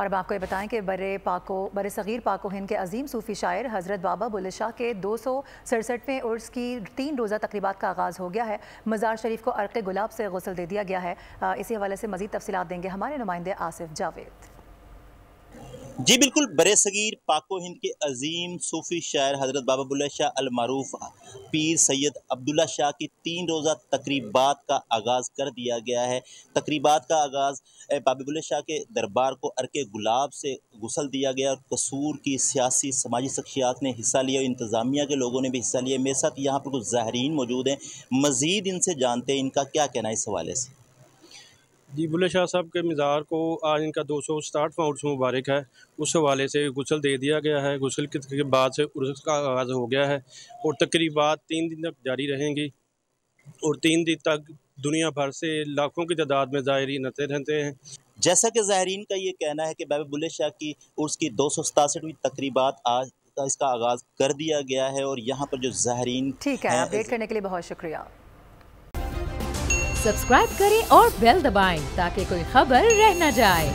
और अब आपको ये बताएं कि बरे सगीर पाको हिंद के अजीम सूफ़ी शायर हज़रत बाबा बुल्ले शाह के 267वें उर्स की 3 रोज़ा तकरीबात का आगाज़ हो गया है। मज़ार शरीफ को अर्क़ गुलाब से गुस्ल दे दिया गया है। इसी हवाले से मज़ीद तफ़सीलात देंगे हमारे नुमाइंदे आसिफ जावेद। जी बिल्कुल, बरे-सगीर पाको हिंद के अजीम सूफ़ी शायर हज़रत बाबा बुल्ले शाह अल मारूफ पीर सैयद अब्दुल्ला शाह की 3 रोज़ा तकरीबात का आगाज़ कर दिया गया है। तकरीबात का आगाज़ बाबा बुल्ले शाह के दरबार को अर्क़ गुलाब से गुस्ल दिया गया और कसूर की सियासी समाजी शख्सियात ने हिस्सा लिया, इंतज़ामिया के लोगों ने भी हिस्सा लिया। मेरे साथ यहाँ पर कुछ ज़ाहिरीन मौजूद हैं, मज़ीद इनसे जानते हैं इनका क्या कहना है इस हवाले से। जी, बुल्ले शाह साहब के मज़ार को आज इनका 267वां उर्स मुबारक है। उस हवाले से गुस्ल दे दिया गया है। गुस्ल के बाद से उर्स का आगाज़ हो गया है और तकरीबात 3 दिन तक जारी रहेंगी और 3 दिन तक दुनिया भर से लाखों की तादाद में ज़ायरीन आते रहते हैं। जैसा कि ज़ायरीन का ये कहना है कि बाबा बुल्ले शाह की उर्स की 267वीं तकरीबात आज का इसका आगाज़ कर दिया गया है और यहाँ पर जो ज़ायरीन ठीक है, अपडेट करने के लिए बहुत शुक्रिया। सब्सक्राइब करें और बेल दबाएं ताकि कोई खबर रह न जाए।